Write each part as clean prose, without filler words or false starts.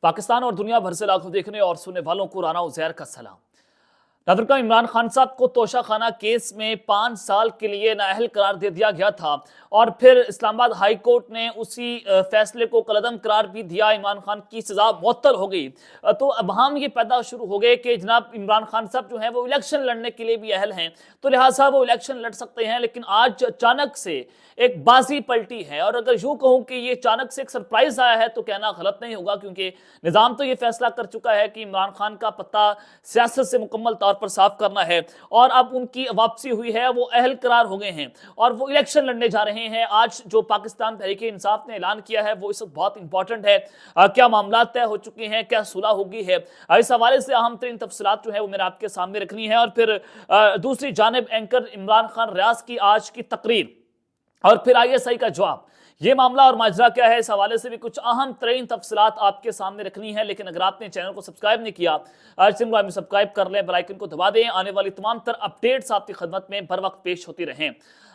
पाकिस्तान और दुनिया भर से लाखों देखने और सुनने वालों को राना उज़ैर का सलाम। नादरका इमरान खान साहब को तोशा खाना केस में 5 साल के लिए नाअहल करार दे दिया गया था और फिर इस्लामाबाद हाई कोर्ट ने उसी फैसले को कलअदम करार भी दिया। इमरान खान की सजा मुअत्तल हो गई। तो अब हम ये पैदा शुरू हो गए कि जनाब इमरान खान साहब जो हैं वो इलेक्शन लड़ने के लिए भी अहल हैं, तो लिहाजा वो इलेक्शन लड़ सकते हैं। लेकिन आज अचानक से एक बाजी पलटी है और अगर यूं कहूं कि ये अचानक से एक सरप्राइज आया है तो कहना गलत नहीं होगा, क्योंकि निजाम तो ये फैसला कर चुका है कि इमरान खान का पत्ता सियासत से मुकम्मल तौर पर साफ करना है और अब उनकी वापसी हुई है, वो अहल करार हो गए हैं और वो इलेक्शन लड़ने जा रहे हैं। आज जो पाकिस्तान तहरीक इंसाफ ने ऐलान किया है वो इस वक्त बहुत इंपॉर्टेंट है। क्या मामला तय हो चुके हैं, क्या सुलह होगी है, इस हवाले से अहम तरीन तफसीलात जो है वो मैंने आपके सामने रखनी है। और फिर दूसरी जानिब एंकर इमरान खान रियाज की आज की तकरीर और फिर ISI का जवाब, ये मामला और माजरा क्या है, इस हवाले से भी कुछ अहम तरीन तफसीलात आपके सामने रखनी है। लेकिन अगर आपने चैनल को सब्सक्राइब नहीं किया, आज चैनल सब्सक्राइब कर लें, बेल आइकन को दबा दें। आने वाली तमाम तर अपडेट्स आपकी खदमत में बर वक्त पेश होती रहें।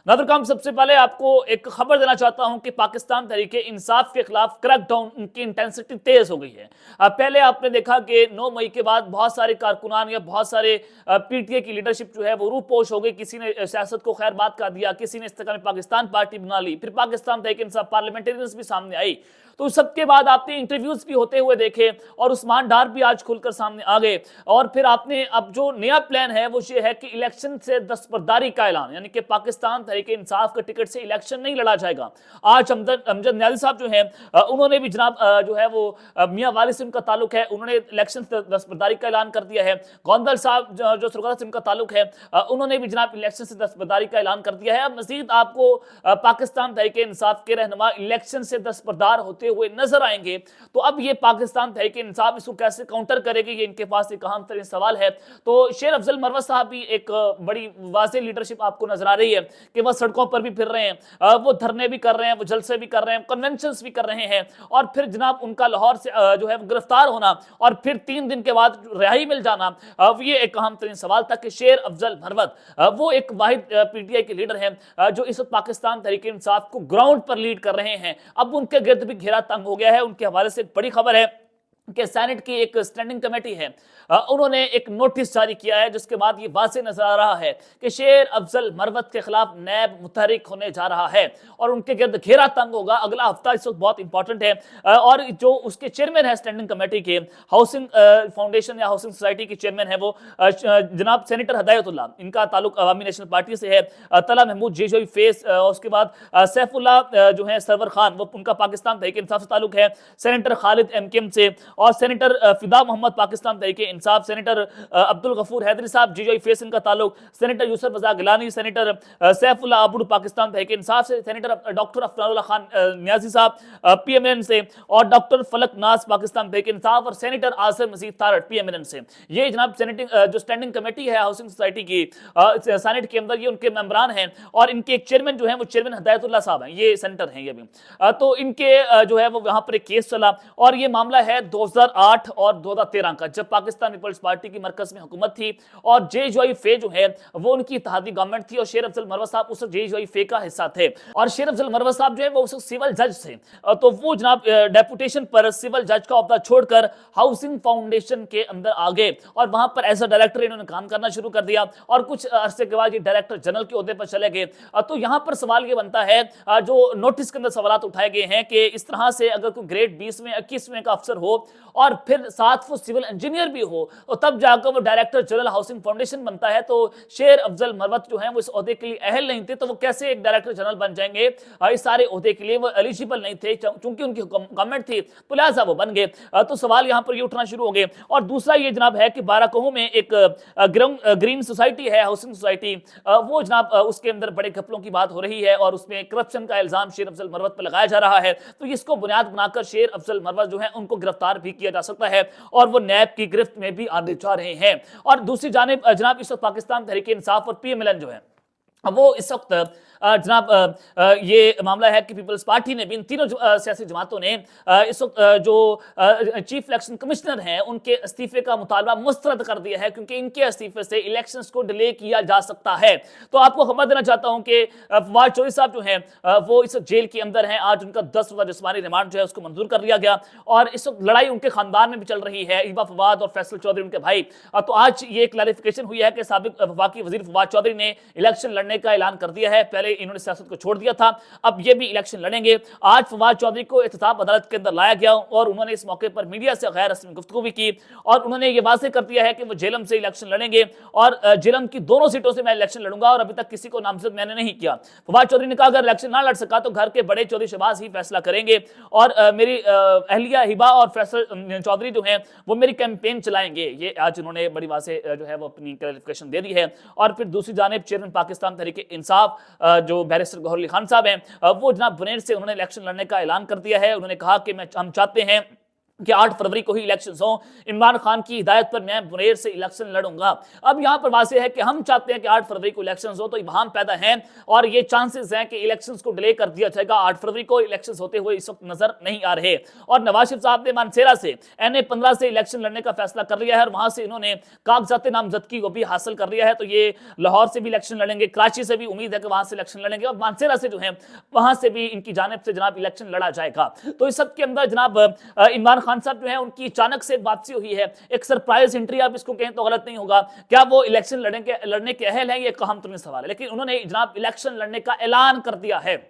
नादरकाम, सबसे पहले आपको एक खबर देना चाहता हूं कि पाकिस्तान तहरीक इंसाफ के खिलाफ क्रैकडाउन उनकी इंटेंसिटी तेज हो गई है। पहले आपने देखा कि 9 मई के बाद बहुत सारे कारकुनान या बहुत सारे PTA की लीडरशिप जो है वो रूपोश हो गई। किसी ने सियासत को खैर बात कर दिया, किसी ने इस्तेकाम पाकिस्तान पार्टी बना ली, फिर पाकिस्तान तहरीक इंसाफ पार्लियामेंटेरियंस भी सामने आई। तो सबके बाद आपने इंटरव्यूज भी होते हुए देखे और उस्मान डार भी आज खुलकर सामने आ गए। और फिर आपने अब जो नया प्लान है वो ये है कि इलेक्शन से दस्तबरदारी का ऐलान, यानी कि पाकिस्तान तहरीक इंसाफ के टिकट से इलेक्शन नहीं लड़ा जाएगा। आज अमजद न्याजी साहब जो हैं उन्होंने भी जनाब जो है वो मियां वाली से उनका ताल्लुक है, उन्होंने इलेक्शन से दस्तबरदारी का ऐलान कर दिया है। गोंदल साहब जो सुरगता से उनका ताल्लुक है, उन्होंने भी जनाब इलेक्शन से दस्तबरदारी का ऐलान कर दिया है। अब मजीद आपको पाकिस्तान तहरीक इंसाफ के रहनुमा इलेक्शन से दस्तबरदार होते हुए नजर आएंगे। तो अब ये पाकिस्तान तहरीक इंसाफ इसको कैसे काउंटर करेगी, ये इनके पास एक अहम तरीन सवाल है। तो शेर अफजल मरवत साहब भी एक बड़ी वाज़ेह लीडरशिप आपको नजर आ रही है कि वह सड़कों पर भी फिर रहे हैं, वो धरने भी कर रहे हैं, वो जलसे भी कर रहे हैं, कन्वेंशंस भी कर रहे हैं। और फिर जनाब उनका लाहौर से जो है गिरफ्तार होना और फिर 3 दिन के बाद रिहाई मिल जाना, ये एक अहम तरीन सवाल था कि शेर अफजल मरवत वो एक वाहिद PTI के लीडर हैं जो इस वक्त पाकिस्तान तहरीक इंसाफ को ग्राउंड पर लीड कर रहे हैं। अब उनके गिर्द भी घेरा तंग हो गया है। उनके हवाले से एक बड़ी खबर है कि सेनेट की एक स्टैंडिंग कमेटी है, उन्होंने एक नोटिस जारी किया है जिसके बाद ये वाज़ेह नजर आ रहा है कि शेर अफजल मरवत के खिलाफ नैब मुतहरिक होने जा रहा है और उनके गिर्द घेरा तंग होगा। अगला हफ्ता इस वक्त बहुत इंपॉर्टेंट है और जो उसके चेयरमैन है स्टैंडिंग कमेटी के, हाउसिंग फाउंडेशन या हाउसिंग सोसाइटी के चेयरमैन है वो जनाब सेनेटर हदायतुल्लाह, इनका ताल्लुक अवामी नेशनल पार्टी से है। तला महमूद जेजोई फेस, उसके बाद सैफुल्लाह जो है सरवर खान, वो उनका पाकिस्तान तहरीक इंसाफ से ताल्लुक है। सेनेटर खालिद MKM से और सेनेटर फिदा मोहम्मद पाकिस्तान तहरीक इंसाफ, सेनेटर अब्दुल गफूर हैदरी साहब जेजोई फेस इनका ताल्लुक, सेनेटर यूसुफ रजा गिलानी, सेनेटर सैफुल्लाह अबूड पाकिस्तान तहरीक इंसाफ से, सेनेटर डॉक्टर अफरानुल्लाह खान न्याजी साहब PMNN से और डॉक्टर फलक नाज पाकिस्तान तहरीक इंसाफ और सेनेटर आसिम मजीद तारड़ PMNN से। ये जनाब जो स्टैंडिंग कमेटी है हाउसिंग सोसाइटी की सेनेट के अंदर, ये उनके मेंबरान हैं और इनके एक चेयरमैन जो है वो चेयरमैन हदायतुल्लाह साहब हैं, ये सेनेटर हैं ये भी। तो इनके जो है वो यहाँ पर एक केस चला और ये मामला है 2008 और 2013 का, जब पाकिस्तान पीपल्स पार्टी की मरकज में हुकूमत थी और JJOI फे जो है वो उनकी इत्तेहादी गवर्नमेंट थी और शेर अफजल मरवत साहब उस JJOI फे का हिस्सा थे। और शेर अफजल मरवत साहब जो है वो उस सिविल जज थे, तो वो जनाब डेपुटेशन पर सिविल जज का ओहदा छोड़कर हाउसिंग फाउंडेशन के अंदर आ गए और वहां पर एज अ डायरेक्टर इन्होंने काम करना शुरू कर दिया और कुछ अरसे के बाद ये डायरेक्टर जनरल के ओहदे पर चले गए। तो यहाँ पर सवाल ये बनता है, जो नोटिस के अंदर सवाल उठाए गए हैं कि इस तरह से अगर कोई ग्रेड 20वें 21वें का अफसर हो और फिर साथ वो सिविल इंजीनियर भी हो और तब जाकर वो डायरेक्टर जनरल हाउसिंग फाउंडेशन बनता है, तो शेर अफजल मरवत जो है वो इस ओहदे के लिए अहल नहीं थे, तो वो कैसे एक डायरेक्टर जनरल बन जाएंगे? इस सारे ओहदे के लिए वो एलिजिबल नहीं थे, चूंकि उनकी गवर्नमेंट थी तो लिहाजा वो बन गए। तो सवाल यहाँ पर ये उठना शुरू हो गए। और दूसरा ये जनाब है कि बाराकोह में एक ग्रीन सोसाइटी है, हाउसिंग सोसाइटी, वो जनाब उसके अंदर बड़े घपलों की बात हो रही है और उसमें करप्शन का इल्जाम शेर अफजल मरवत पर लगाया जा रहा है। तो इसको बुनियाद बनाकर शेर अफजल मरवत जो है उनको गिरफ्तार भी किया जा सकता है और वो नैब की गिरफ्त में भी आने जा रहे हैं। और दूसरी जानिब जनाब इस वक्त पाकिस्तान तहरीक इंसाफ और PMLN जो है वो इस वक्त जनाब ये मामला है कि पीपल्स पार्टी ने भी इन तीनों सियासी जमातों ने इस वक्त जो चीफ इलेक्शन कमिश्नर हैं उनके इस्तीफे का मुतालबा मुस्तरद कर दिया है, क्योंकि इनके इस्तीफे से इलेक्शंस को डिले किया जा सकता है। तो आपको खबर देना चाहता हूं कि फवाद चौधरी साहब जो हैं वो इस जेल के अंदर हैं। आज उनका 10 रोजा जिस्मानी रिमांड जो है उसको मंजूर कर लिया गया और इस वक्त लड़ाई उनके खानदान में भी चल रही है, हिबा फवाद और फैसल चौधरी उनके भाई। तो आज ये क्लैरिफिकेशन हुई है कि साबिक वफाकी वजीर फवाद चौधरी ने इलेक्शन लड़ने का ऐलान कर दिया है। पहले इन्होंने सियासत को छोड़ दिया था, अब ये भी इलेक्शन लड़ेंगे। आज फवाद चौधरी को एहतसाब अदालत के अंदर लाया गया और उन्होंने इस मौके पर मीडिया से गैर रस्मी गुफ्तगू भी की और उन्होंने ये वाज़ेह कर दिया है कि वो जेलम से इलेक्शन लड़ेंगे और जेलम की दोनों सीटों से मैं इलेक्शन लड़ूंगा और अभी तक किसी को नामजद मैंने नहीं किया। फवाद चौधरी ने कहा अगर इलेक्शन ना लड़ सका तो घर के बड़े चौधरी शहबाज ही फैसला करेंगे और मेरी अहलिया हिबा और फैसल चौधरी जो हैं वो मेरी कैंपेन चलाएंगे। ये आज उन्होंने बड़ी वाज़ेह जो है वो अपनी क्लैरिफिकेशन दे दी है। और फिर दूसरी जानिब चेयरमैन पाकिस्तान तहरीक इंसाफ जो बैरिस्टर गौहर अली खान साहब हैं वो जनाब बुनेर से उन्होंने इलेक्शन लड़ने का ऐलान कर दिया है। उन्होंने कहा कि हम चाहते हैं कि 8 फरवरी को ही इलेक्शंस हो, इमरान खान की हिदायत पर मैं बुनेर से इलेक्शन लड़ूंगा। अब यहां पर वाज़ेह है कि हम चाहते हैं कि 8 फरवरी को इलेक्शंस हो, तो इबहम पैदा है और ये चांसेस हैं कि इलेक्शंस को डिले कर दिया जाएगा। 8 फरवरी को इलेक्शंस होते हुए इस वक्त नजर नहीं आ रहे। और नवाज शरीफ साहब ने मानसेरा से NA-15 से इलेक्शन लड़ने का फैसला कर लिया है और वहां से इन्होंने कागजात नामजदगी को भी हासिल कर लिया है। तो ये लाहौर से भी इलेक्शन लड़ेंगे, कराची से भी उम्मीद है कि वहां से इलेक्शन लड़ेंगे और मानसेरा से जो है वहां से भी इनकी जानिब से जनाब इलेक्शन लड़ा जाएगा। तो इस सब के अंदर जनाब इमरान खान साहब जो है उनकी अचानक से वापसी हुई है, एक सरप्राइज एंट्री आप इसको कहें तो गलत नहीं होगा। क्या वो इलेक्शन लड़ने के अहल हैं, ये एक अहम तरीन सवाल है। लेकिन उन्होंने जनाब इलेक्शन लड़ने का ऐलान कर दिया है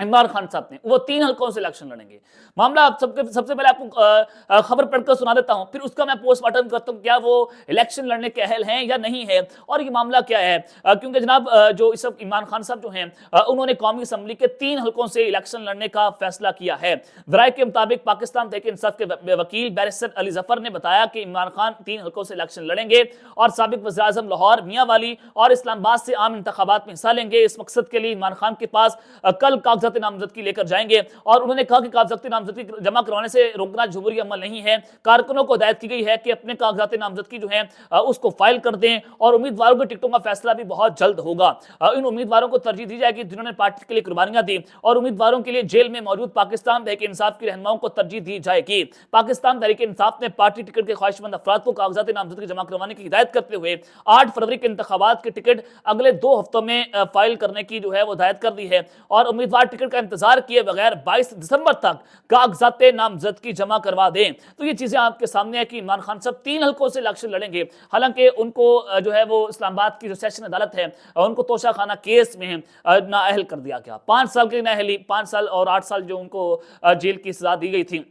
इमरान खान साहब ने, वो 3 हल्कों से इलेक्शन लड़ेंगे। मामला आप सबसे पहले आपको खबर पढ़कर सुना देता हूं, फिर उसका मैं पोस्टमार्टम करता हूं क्या वो इलेक्शन लड़ने के अहल हैं या नहीं है और ये मामला क्या है। क्योंकि जनाब जो इस वक्त इमरान खान साहब जो हैं उन्होंने कौमी असम्बली के 3 हल्कों से इलेक्शन लड़ने का फैसला किया है। ज़राए के मुताबिक पाकिस्तान तहरीक इंसाफ के वकील बैरिस्टर अली जफर ने बताया कि इमरान खान 3 हल्कों से इलेक्शन लड़ेंगे और साबिक वज़ीर आज़म लाहौर, मियां वाली और इस्लामाबाद से आम इंतखाबात में हिस्सा लेंगे। इस मकसद के लिए इमरान खान के पास कल कागजात नामजदगी लेकर जाएंगे और उन्होंने कहा कि कागजात नामजदगी जमा करवाने से रोकना जमहूरी अमल नहीं है। कारकुनों को हिदायत की गई है कि अपने कागजात नामजदगी जो है उसको फाइल कर दें और उम्मीदवारों के टिकटों का फैसला भी बहुत जल्द होगा। इन उम्मीदवारों को तरजीह दी जाएगी जिन्होंने पार्टी के लिए कुर्बानियां दी और उम्मीदवारों के लिए जेल में मौजूद पाकिस्तान तहरीक इंसाफ की रहनुमाओं को तरजीह दी जाएगी। पाकिस्तान तहरीक इंसाफ ने पार्टी टिकट के ख्वाहिशमंद अफराद को कागजात नामजदगी जमा करवाने की हिदायत करते हुए 8 फरवरी के इंतखाबात के टिकट अगले 2 हफ्तों में फाइल करने की जो है वो हिदायत कर दी है और उम्मीदवार टिकट का इंतजार किए बगैर 22 दिसंबर तक कागजात नामजदगी जमा करवा दें। तो ये चीजें आपके सामने है कि इमरान खान साहब 3 हल्कों से इलेक्शन लड़ेंगे। हालांकि उनको जो है वो इस्लामाबाद की जो सेशन अदालत है उनको तोशाखाना केस में नाअहल कर दिया गया। 5 साल की नाअहली, 5 साल और 8 साल जो उनको जेल की सजा दी गई थी।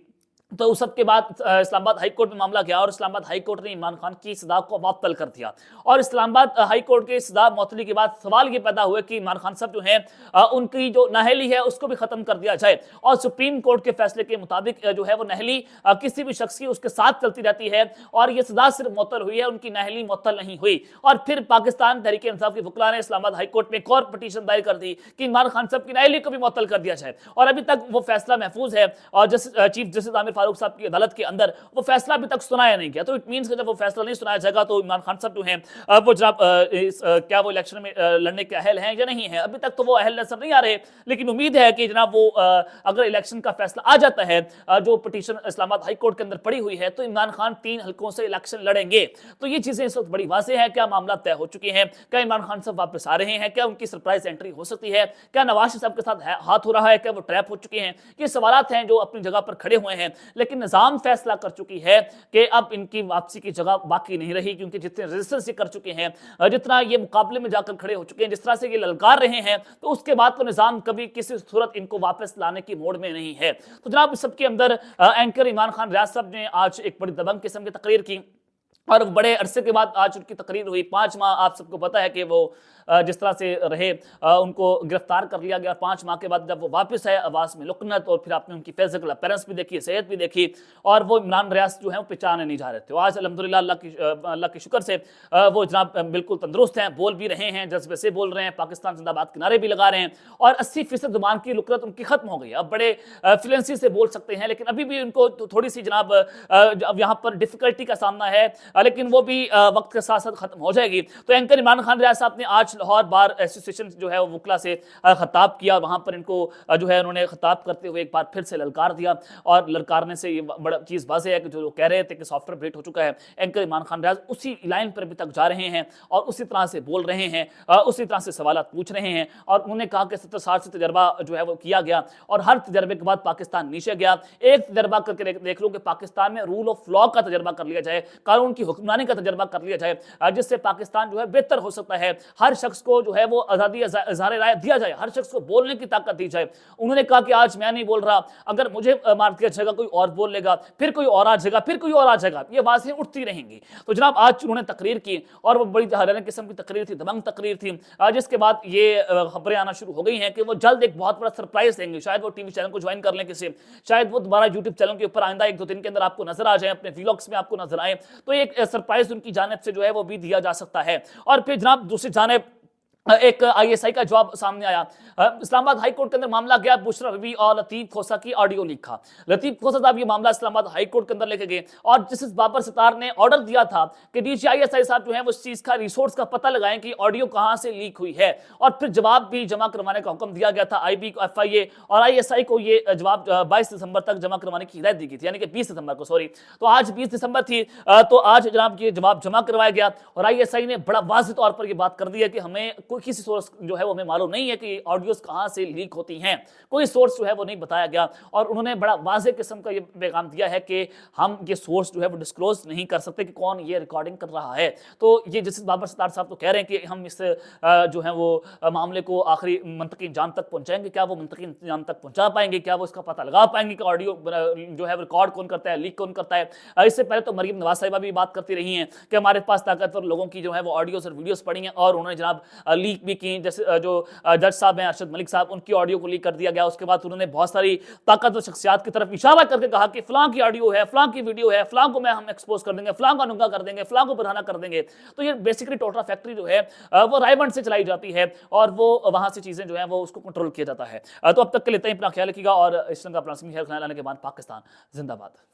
तो उस सब के बाद इस्लामाबाद हाई कोर्ट में मामला गया और इस्लामाबाद हाई कोर्ट ने इमरान खान की सजा को मुअत्तल कर दिया और इस्लामाबाद हाई कोर्ट के सजा मुअत्तली के बाद सवाल ये पैदा हुआ कि इमरान खान साहब जो हैं उनकी जो नाअहली है उसको भी खत्म कर दिया जाए और सुप्रीम कोर्ट के फैसले के मुताबिक जो है वो नाअहली किसी भी शख्स की उसके साथ चलती रहती है और ये सजा सिर्फ मुअत्तल हुई है, उनकी नाअहली मुअत्तल नहीं हुई। और फिर पाकिस्तान तहरीक इंसाफ के वकला ने इस्लामाबाद हाई कोर्ट में एक और पिटीशन दायर कर दी कि इमरान खान साहब की नाअहली को भी मुअत्तल कर दिया जाए और अभी तक वो फैसला महफूज है और चीफ जस्टिस आमिर फारूक साहब की अदालत के अंदर वो फैसला अभी तक सुनाया नहीं गया। तो इट मींस कि जब वो फैसला नहीं सुनाया जाएगा तो इमरान खान साहब जो हैं वो जनाब क्या वो इलेक्शन में लड़ने के अहल हैं या नहीं है, अभी तक तो वो अहल नजर नहीं आ रहे। लेकिन उम्मीद है कि जनाब वो अगर इलेक्शन का फैसला आ जाता है जो पिटीशन इस्लामाबाद हाई कोर्ट के अंदर पड़ी हुई है तो इमरान खान 3 हल्कों से इलेक्शन लड़ेंगे। तो ये चीजें इस वक्त बड़ी वाज़ेह है। क्या मामला तय हो चुके हैं? क्या इमरान खान साहब वापस आ रहे हैं? क्या उनकी सरप्राइज एंट्री हो सकती है? क्या नवाज शरीफ साहब के साथ हाथ हो रहा है? क्या वो ट्रैप हो चुके हैं? ये सवालात हैं जो अपनी जगह पर खड़े हुए हैं। लेकिन निजाम फैसला कर चुकी है कि अब इनकी वापसी की जगह बाकी नहीं रही, क्योंकि जितने रेजिस्टेंस कर चुके हैं, जितना ये मुकाबले में जाकर खड़े हो चुके हैं, जिस तरह से ये ललकार रहे हैं, तो उसके बाद तो निजाम कभी किसी सूरत इनको वापस लाने की मोड़ में नहीं है। तो जनाब इस सबके अंदर एंकर इमरान खान रियाज साहब ने आज एक बड़ी दबंग किस्म की तकरीर की और बड़े अरसे के बाद आज उनकी तकरीर हुई। 5 माह आप सबको पता है कि वो जिस तरह से रहे, उनको गिरफ्तार कर लिया गया। 5 माह के बाद जब वो वापस आए आवाज़ में लुकनत और फिर आपने उनकी फिजिकल अपीयरेंस भी देखी, सेहत भी देखी और वो इमरान रियाज जो है वो पहचाने नहीं जा रहे थे। आज अल्हम्दुलिल्लाह अल्लाह के शुक्र से वो जनाब बिल्कुल तंदुरुस्त हैं, बोल भी रहे हैं, जज्बे से बोल रहे हैं, पाकिस्तान जिंदाबाद के नारे भी लगा रहे हैं और 80% जुबान की लुकनत उनकी खत्म हो गई। अब बड़े फ्लुएंसी से बोल सकते हैं, लेकिन अभी भी उनको थोड़ी सी जनाब अब यहाँ पर डिफिकल्टी का सामना है لیکن وہ بھی وقت کے ساتھ ساتھ ختم ہو جائے گی۔ تو اینکر عمران خان ریاض صاحب نے آج لاہور بار ایسوسیشن جو ہے وہ وکلا سے خطاب کیا، وہاں پر ان کو جو ہے انہوں نے خطاب کرتے ہوئے ایک بار پھر سے للکار دیا، اور للکارنے سے یہ بڑا چیز واضح ہے کہ جو کہہ رہے تھے کہ سافٹ ویئر اپڈیٹ ہو چکا ہے، اینکر عمران خان ریاض اسی لائن پر ابھی تک جا رہے ہیں اور اسی طرح سے بول رہے ہیں، اسی طرح سے سوالات پوچھ رہے ہیں، اور انہوں نے کہا کہ 70 سال سے تجربہ جو ہے وہ کیا گیا اور ہر تجربے کے بعد پاکستان نیچے گیا۔ ایک تجربہ کر کے دیکھ لو کہ پاکستان میں رول آف لا کا تجربہ کر لیا جائے، قانون کی حکمرانی کا تجربہ کر لیا جائے، جس سے پاکستان جو ہے بہتر ہو سکتا ہے، ہر شخص کو جو ہے وہ آزادی اظہار رائے دیا جائے، ہر شخص کو بولنے کی طاقت دی جائے۔ انہوں نے کہا کہ آج میں نہیں بول رہا، اگر مجھے مار دیا جائے گا کوئی اور بول لے گا، پھر کوئی اور آ جائے گا، پھر کوئی اور آ جائے گا، یہ باتیں اٹھتی رہیں گی۔ تو جناب آج انہوں نے تقریر کی اور وہ بڑی حیرانہ قسم کی تقریر تھی، دمنگ تقریر تھی، جس کے بعد یہ خبریں آنا شروع ہو گئی ہیں کہ وہ جلد ایک بہت بڑا سرپرائز دیں گے، شاید وہ ٹی وی چینل کو جوائن کر لیں کسی، شاید وہ دوبارہ یوٹیوب چینل کے اوپر آئندہ 1-2 دن کے اندر آپ کو نظر آ جائیں، اپنے ویلاگس میں آپ کو نظر آئیں، تو ایک سرپرائز ان کی جانب سے جو ہے وہ بھی دیا جا سکتا ہے۔ اور پھر جناب دوسری جانب ایک آئی ایس آئی کا جواب سامنے آیا، اسلام آباد ہائی کورٹ کے اندر معاملہ گیا، بشرا بی اور لطیف کھوسہ کی آڈیو لیک تھا۔ لطیف کھوسہ صاحب یہ معاملہ اسلام آباد ہائی کورٹ کے اندر لے کے گئے اور جسٹس بابر ستار نے آرڈر دیا تھا کہ D G I S I صاحب جو ہیں وہ اس چیز کا ریسورس کا پتہ لگائیں کہ آڈیو کہاں سے لیک ہوئی ہے، اور پھر جواب بھی جمع کروانے کا حکم دیا گیا تھا آئی بی کو، ایف آئی اے اور آئی ایس آئی کو یہ جواب 22 دسمبر تک جمع کروانے کی ہدایت دی گئی تھی، یعنی کہ 20 دسمبر کو سوری، تو آج 20 دسمبر تھی، تو آج جناب یہ جواب جمع کروایا گیا اور آئی ایس آئی نے بڑا واضح طور پر یہ بات کر دی ہے کہ ہمیں کوئی کسی سورس جو ہے وہ ہمیں معلوم نہیں ہے کہ آڈیوز کہاں سے لیک ہوتی ہیں، کوئی سورس جو ہے وہ نہیں بتایا گیا، اور انہوں نے بڑا واضح قسم کا یہ پیغام دیا ہے کہ ہم یہ سورس جو ہے وہ ڈسکلوز نہیں کر سکتے کہ کون یہ ریکارڈنگ کر رہا ہے۔ تو یہ جسٹس بابر ستار صاحب تو کہہ رہے ہیں کہ ہم اس جو ہے وہ معاملے کو آخری منطقی انجام تک پہنچائیں گے، کیا وہ منطقی انجام تک پہنچا پائیں گے، کیا وہ اس کا پتہ لگا پائیں گے کہ آڈیو جو ہے ریکارڈ کون کرتا ہے، لیک کون کرتا ہے۔ اس سے پہلے تو مریم نواز صاحبہ بھی بات کرتی رہی ہیں کہ ہمارے پاس طاقتور لوگوں کی جو ہے وہ آڈیوز اور ویڈیوز پڑی ہیں، اور انہوں نے جناب لیک بھی کی، جیسے جو جج صاحب ہیں ارشد ملک صاحب، ان کی آڈیو کو لیک کر دیا گیا۔ اس کے بعد انہوں نے بہت ساری طاقتور شخصیات کی طرف اشارہ کر کے کہا کہ فلاں کی آڈیو ہے، فلاں کی ویڈیو ہے، فلاں کو ہم ایکسپوز کر دیں گے، فلاں کا ننگا کر دیں گے، فلاں کو برہنہ کر دیں گے۔ تو یہ بیسیکلی ٹوٹرا فیکٹری جو ہے وہ رائے بند سے چلائی جاتی ہے اور وہ وہاں سے چیزیں جو ہیں وہ اس کو کنٹرول کیا جاتا ہے۔ تو اب تک کے لیے اپنا خیال رکھیے گا اور اس طرح کا اپنا خیال لانے کے بعد پاکستان زندہ باد۔